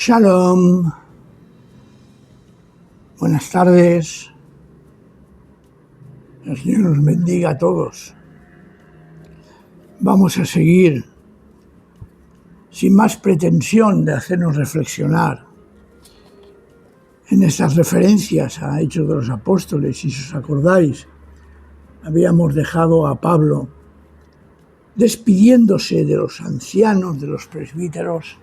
Shalom, buenas tardes, el Señor nos bendiga a todos. Vamos a seguir sin más pretensión de hacernos reflexionar en estas referencias a Hechos de los Apóstoles. Si os acordáis, habíamos dejado a Pablo despidiéndose de los ancianos, de los presbíteros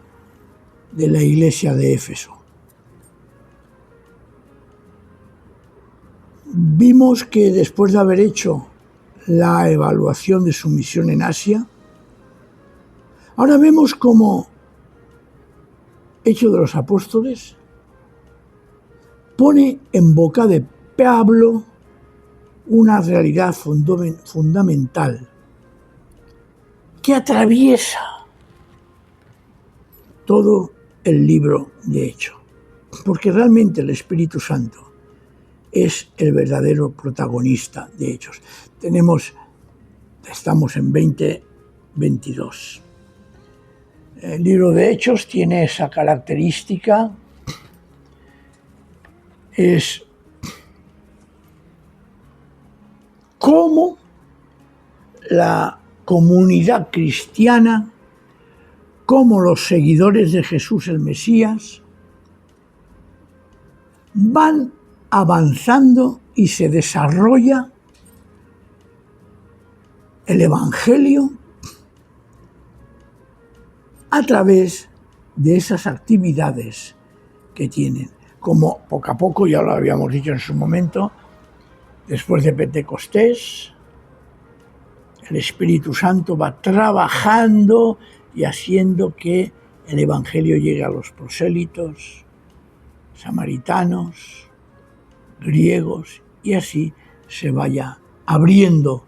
de la iglesia de Éfeso. Vimos que después de haber hecho la evaluación de su misión en Asia, ahora vemos cómo Hechos de los Apóstoles pone en boca de Pablo una realidad fundamental que atraviesa todo el libro de Hechos, porque realmente el Espíritu Santo es el verdadero protagonista de Hechos. Estamos en 2022. El libro de Hechos tiene esa característica, es cómo la comunidad cristiana, cómo los seguidores de Jesús el Mesías van avanzando y se desarrolla el Evangelio a través de esas actividades que tienen. Como poco a poco, ya lo habíamos dicho en su momento, después de Pentecostés, el Espíritu Santo va trabajando y haciendo que el Evangelio llegue a los prosélitos, samaritanos, griegos, y así se vaya abriendo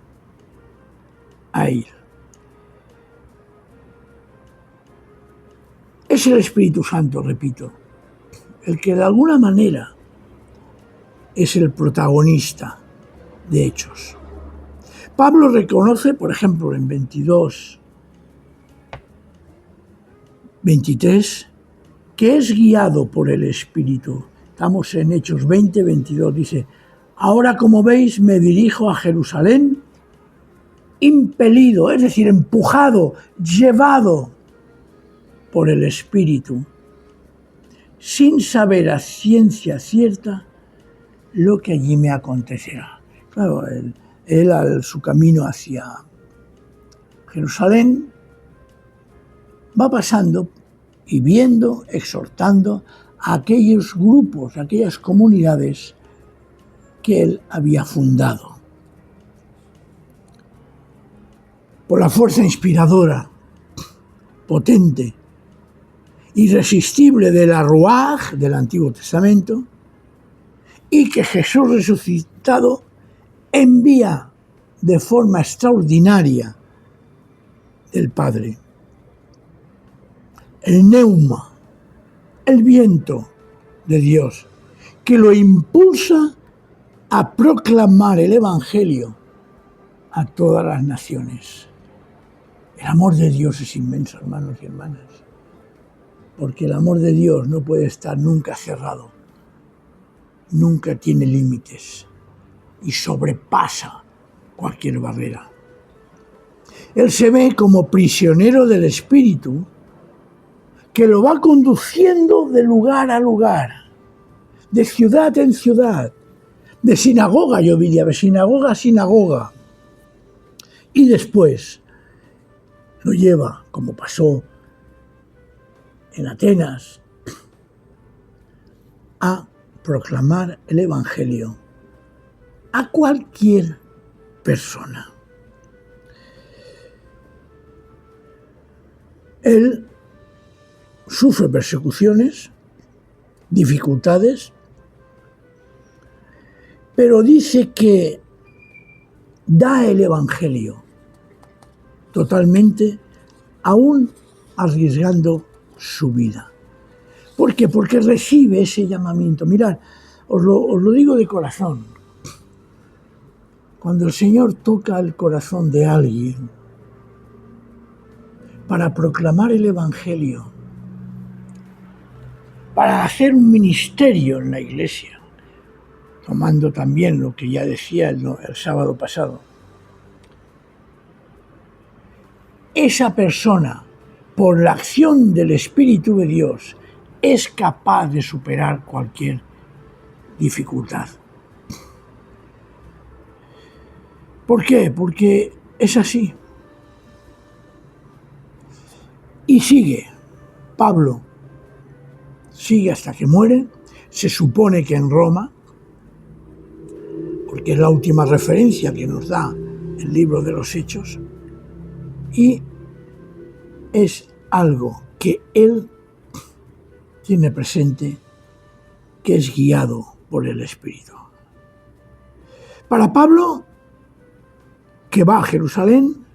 a él. Es el Espíritu Santo, repito, el que de alguna manera es el protagonista de Hechos. Pablo reconoce, por ejemplo, en 23, que es guiado por el Espíritu. Estamos en Hechos 22, dice: ahora, como veis, me dirijo a Jerusalén, impelido, es decir, empujado, llevado por el Espíritu, sin saber a ciencia cierta lo que allí me acontecerá. Claro, él a su camino hacia Jerusalén va pasando y viendo, exhortando a aquellos grupos, a aquellas comunidades que él había fundado. Por la fuerza inspiradora, potente, irresistible de la Ruaj del Antiguo Testamento, y que Jesús resucitado envía de forma extraordinaria del Padre. El neuma, el viento de Dios, que lo impulsa a proclamar el Evangelio a todas las naciones. El amor de Dios es inmenso, hermanos y hermanas, porque el amor de Dios no puede estar nunca cerrado, nunca tiene límites y sobrepasa cualquier barrera. Él se ve como prisionero del Espíritu, que lo va conduciendo de lugar a lugar, de ciudad en ciudad, de sinagoga, yo diría, de sinagoga a sinagoga. Y después lo lleva, como pasó en Atenas, a proclamar el Evangelio a cualquier persona. Él sufre persecuciones, dificultades, pero dice que da el Evangelio totalmente, aún arriesgando su vida. ¿Por qué? Porque recibe ese llamamiento. Mirad, os lo digo de corazón. Cuando el Señor toca el corazón de alguien para proclamar el Evangelio para hacer un ministerio en la iglesia, tomando también lo que ya decía el sábado pasado. Esa persona, por la acción del Espíritu de Dios, es capaz de superar cualquier dificultad. ¿Por qué? Porque es así. Y sigue. Pablo sigue hasta que muere. Se supone que en Roma, porque es la última referencia que nos da el libro de los Hechos, y es algo que él tiene presente, que es guiado por el Espíritu. Para Pablo, que va a Jerusalén,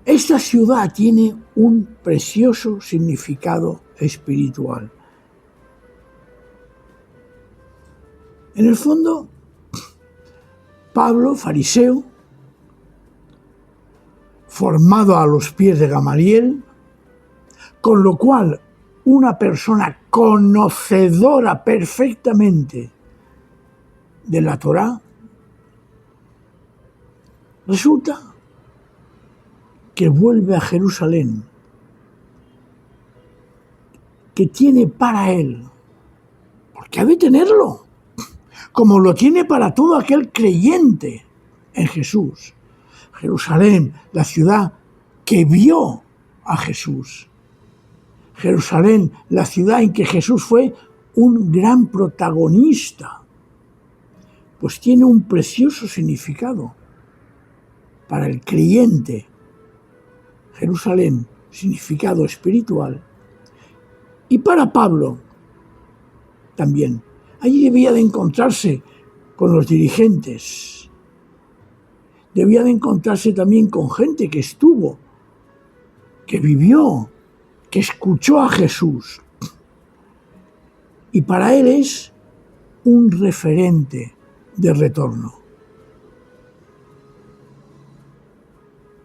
esta ciudad tiene un precioso significado espiritual. En el fondo, Pablo, fariseo, formado a los pies de Gamaliel, con lo cual una persona conocedora perfectamente de la Torá, resulta que vuelve a Jerusalén, que tiene para él, porque ha de tenerlo, como lo tiene para todo aquel creyente en Jesús. Jerusalén, la ciudad que vio a Jesús. Jerusalén, la ciudad en que Jesús fue un gran protagonista, pues tiene un precioso significado para el creyente. Jerusalén, significado espiritual, y para Pablo también. Allí debía de encontrarse con los dirigentes, debía de encontrarse también con gente que estuvo, que vivió, que escuchó a Jesús. Y para él es un referente de retorno.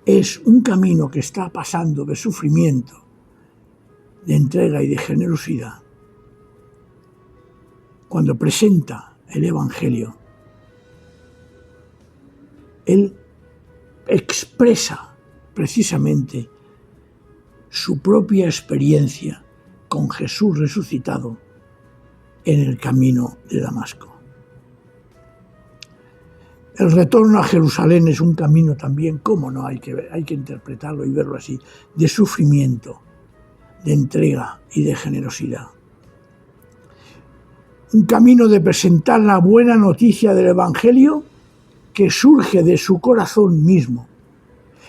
Es un camino que está pasando de sufrimiento, de entrega y de generosidad. Cuando presenta el Evangelio, él expresa precisamente su propia experiencia con Jesús resucitado en el camino de Damasco. El retorno a Jerusalén es un camino también, cómo no, hay que interpretarlo y verlo así, de sufrimiento, de entrega y de generosidad. Un camino de presentar la buena noticia del Evangelio que surge de su corazón mismo,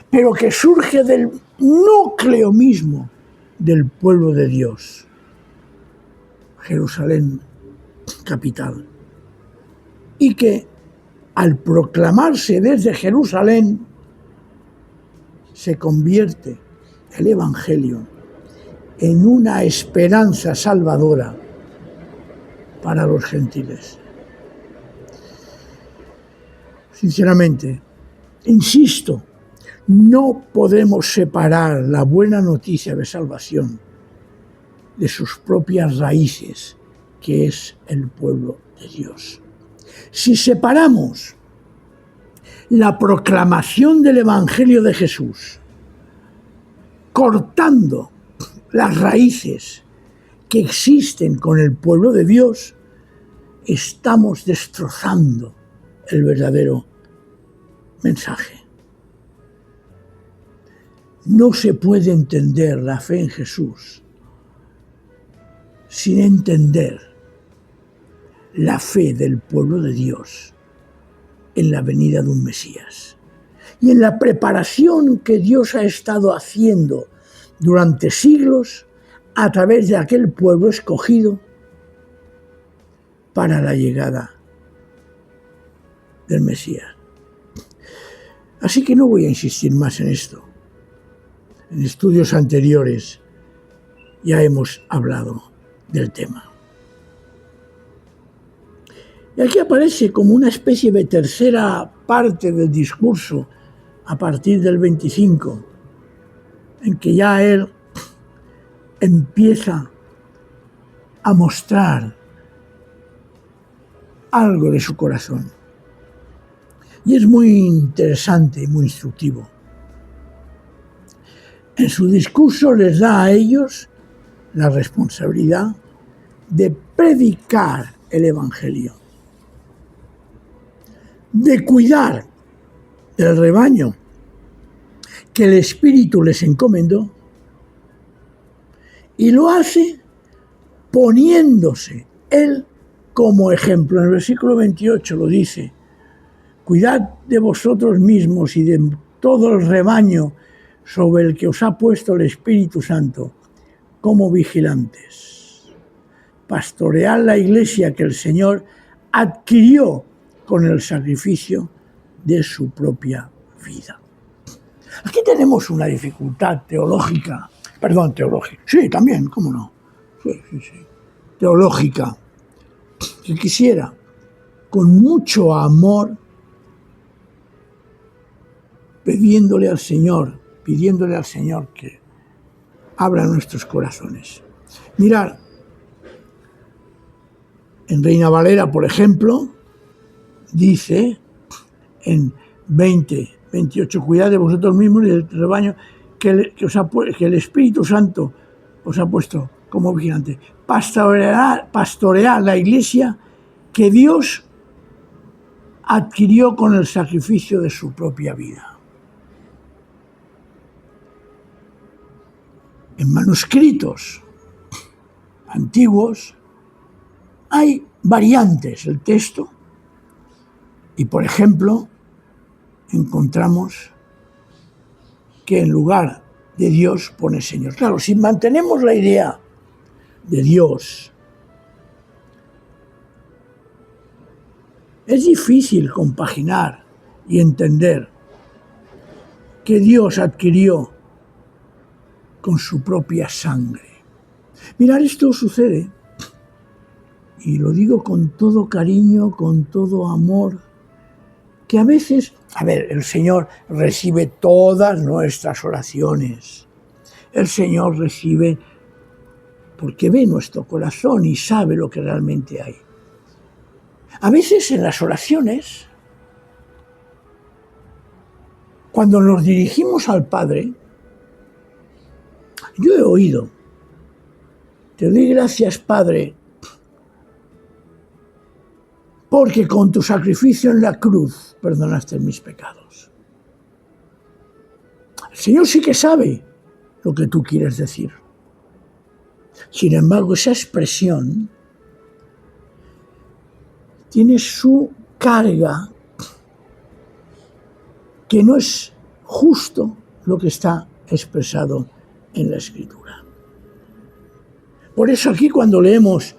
pero que surge del núcleo mismo del pueblo de Dios. Jerusalén, capital. Y que al proclamarse desde Jerusalén se convierte el Evangelio en una esperanza salvadora para los gentiles. Sinceramente, insisto, no podemos separar la buena noticia de salvación de sus propias raíces, que es el pueblo de Dios. Si separamos la proclamación del Evangelio de Jesús, cortando las raíces que existen con el pueblo de Dios, estamos destrozando el verdadero mensaje. No se puede entender la fe en Jesús sin entender la fe del pueblo de Dios en la venida de un Mesías y en la preparación que Dios ha estado haciendo durante siglos a través de aquel pueblo escogido para la llegada del Mesías. Así que no voy a insistir más en esto. En estudios anteriores ya hemos hablado del tema. Y aquí aparece como una especie de tercera parte del discurso a partir del 25, en que ya él empieza a mostrar algo de su corazón. Y es muy interesante y muy instructivo. En su discurso les da a ellos la responsabilidad de predicar el Evangelio, de cuidar del rebaño que el Espíritu les encomendó, y lo hace poniéndose él como ejemplo. En el versículo 28 lo dice: cuidad de vosotros mismos y de todo el rebaño sobre el que os ha puesto el Espíritu Santo como vigilantes. Pastoread la iglesia que el Señor adquirió con el sacrificio de su propia vida. Aquí tenemos una dificultad teológica, sí, también, cómo no, sí, teológica, que quisiera, con mucho amor, pidiéndole al Señor que abra nuestros corazones. Mirad, en Reina Valera, por ejemplo, dice en 28, cuidad de vosotros mismos y del rebaño que el Espíritu Santo os ha puesto como vigilante. Pastoread la iglesia que Dios adquirió con el sacrificio de su propia vida. En manuscritos antiguos hay variantes del texto y, por ejemplo, encontramos que en lugar de Dios pone Señor. Claro, si mantenemos la idea de Dios, es difícil compaginar y entender que Dios adquirió con su propia sangre. Mirad, esto sucede, y lo digo con todo cariño, con todo amor, que a veces, el Señor recibe todas nuestras oraciones. El Señor recibe porque ve nuestro corazón y sabe lo que realmente hay. A veces en las oraciones, cuando nos dirigimos al Padre, yo he oído: te doy gracias, Padre, porque con tu sacrificio en la cruz perdonaste mis pecados. El Señor sí que sabe lo que tú quieres decir. Sin embargo, esa expresión tiene su carga, que no es justo lo que está expresado en la Escritura. Por eso aquí, cuando leemos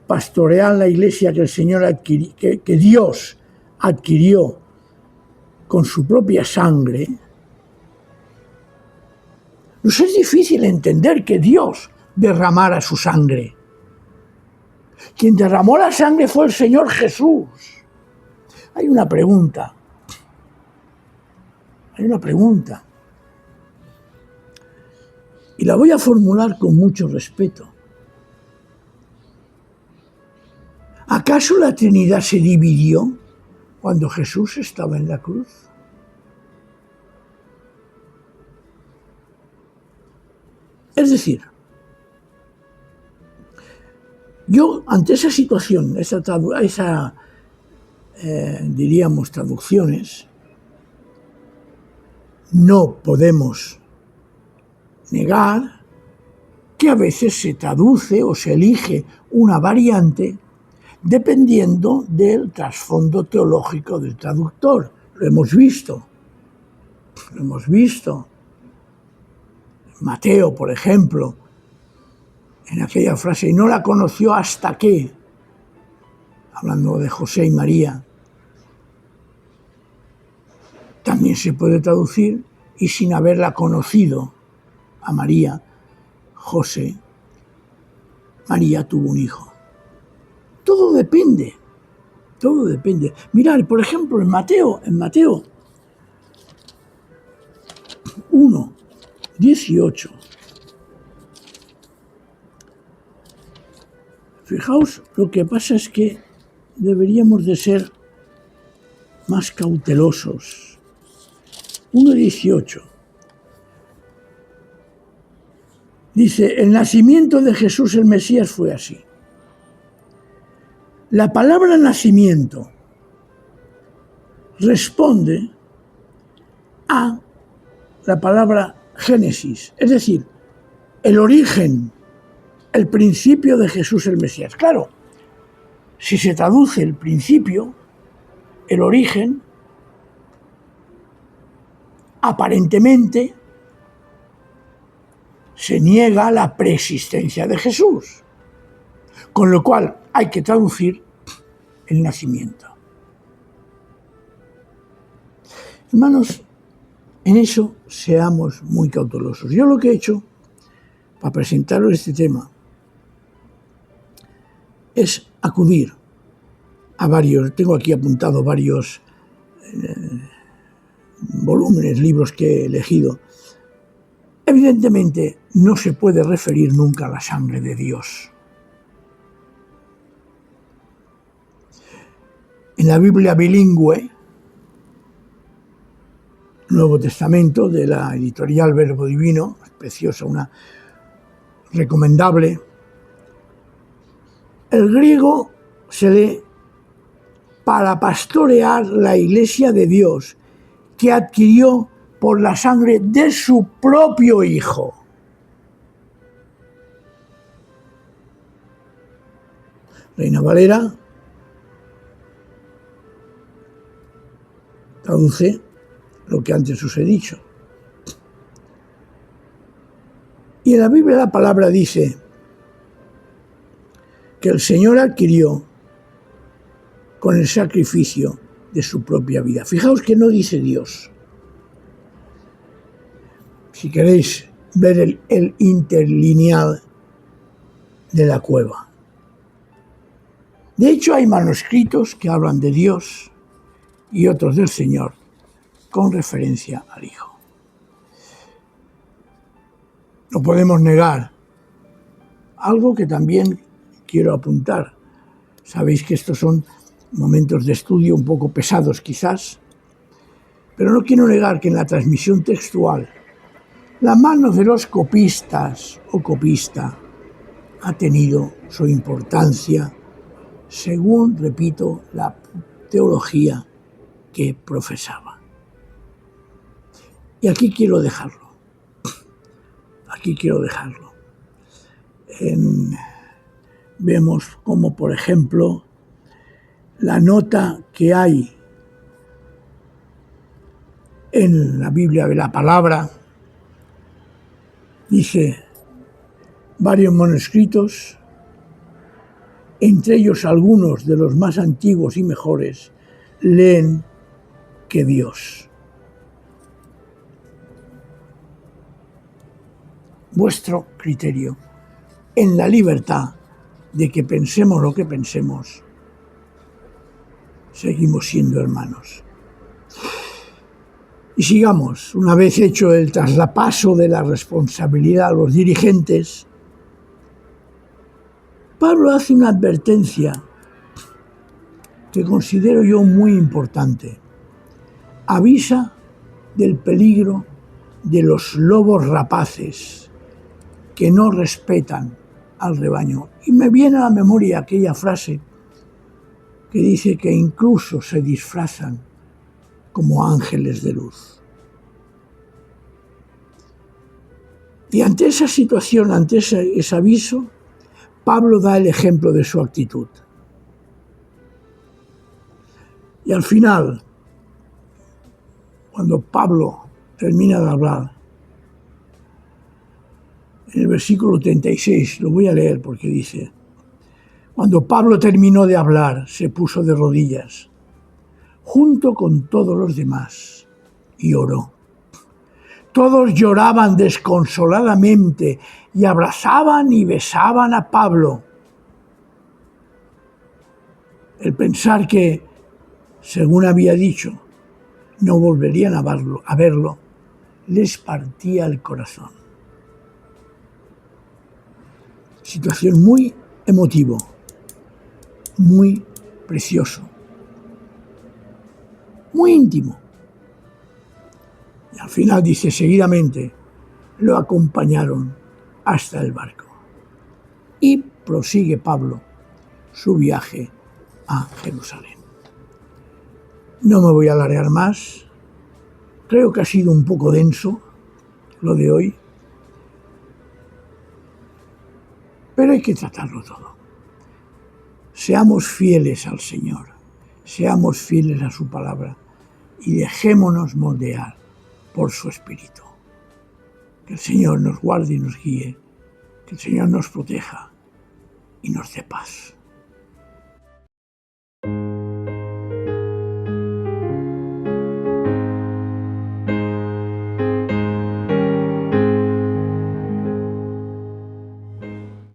pastorear la iglesia que el Señor que Dios adquirió con su propia sangre, nos es difícil entender que Dios derramara su sangre. Quien derramó la sangre fue el Señor Jesús. Hay una pregunta. Y la voy a formular con mucho respeto. ¿Acaso la Trinidad se dividió cuando Jesús estaba en la cruz? Es decir, yo ante esa situación, diríamos traducciones, no podemos negar que a veces se traduce o se elige una variante dependiendo del trasfondo teológico del traductor. Lo hemos visto. Mateo, por ejemplo, en aquella frase: y no la conoció hasta que, hablando de José y María, también se puede traducir: y sin haberla conocido a María, María tuvo un hijo. Todo depende. Mirad, por ejemplo, en Mateo 1:18, Fijaos, lo que pasa es que deberíamos de ser más cautelosos. 1:18. Dice, el nacimiento de Jesús el Mesías fue así. La palabra nacimiento responde a la palabra Génesis, es decir, el origen, el principio de Jesús el Mesías. Claro, si se traduce el principio, el origen, aparentemente se niega la preexistencia de Jesús, con lo cual hay que traducir el nacimiento. Hermanos, en eso seamos muy cautelosos. Yo lo que he hecho para presentaros este tema es acudir a varios, tengo aquí apuntado varios volúmenes, libros que he elegido. Evidentemente no se puede referir nunca a la sangre de Dios. En la Biblia bilingüe, Nuevo Testamento, de la editorial Verbo Divino, preciosa, una recomendable, el griego se lee para pastorear la iglesia de Dios que adquirió por la sangre de su propio Hijo. Reina Valera traduce lo que antes os he dicho. Y en la Biblia la palabra dice que el Señor adquirió con el sacrificio de su propia vida. Fijaos que no dice Dios. Si queréis ver el interlineal de la cueva. De hecho, hay manuscritos que hablan de Dios y otros del Señor con referencia al Hijo. No podemos negar algo que también quiero apuntar. Sabéis que estos son momentos de estudio un poco pesados quizás, pero no quiero negar que en la transmisión textual la mano de los copistas o copista ha tenido su importancia según, repito, la teología que profesaba. Y aquí quiero dejarlo. Vemos como, por ejemplo, la nota que hay en la Biblia de la Palabra, dice varios manuscritos, entre ellos algunos de los más antiguos y mejores, leen que Dios. Vuestro criterio, en la libertad de que pensemos lo que pensemos, seguimos siendo hermanos. Y sigamos, una vez hecho el traspaso de la responsabilidad a los dirigentes, Pablo hace una advertencia que considero yo muy importante. Avisa del peligro de los lobos rapaces que no respetan al rebaño. Y me viene a la memoria aquella frase que dice que incluso se disfrazan como ángeles de luz. Y ante esa situación, ante ese aviso, Pablo da el ejemplo de su actitud. Y al final, cuando Pablo termina de hablar, en el versículo 36, lo voy a leer porque dice: cuando Pablo terminó de hablar, se puso de rodillas, junto con todos los demás, y oró. Todos lloraban desconsoladamente y abrazaban y besaban a Pablo. El pensar que, según había dicho, no volverían a verlo, les partía el corazón. Situación muy emotiva. muy precioso, muy íntimo. Y al final dice, seguidamente lo acompañaron hasta el barco. Y prosigue Pablo su viaje a Jerusalén. No me voy a alargar más. Creo que ha sido un poco denso lo de hoy, pero hay que tratarlo todo. Seamos fieles al Señor, seamos fieles a su palabra y dejémonos moldear por su Espíritu. Que el Señor nos guarde y nos guíe, que el Señor nos proteja y nos dé paz.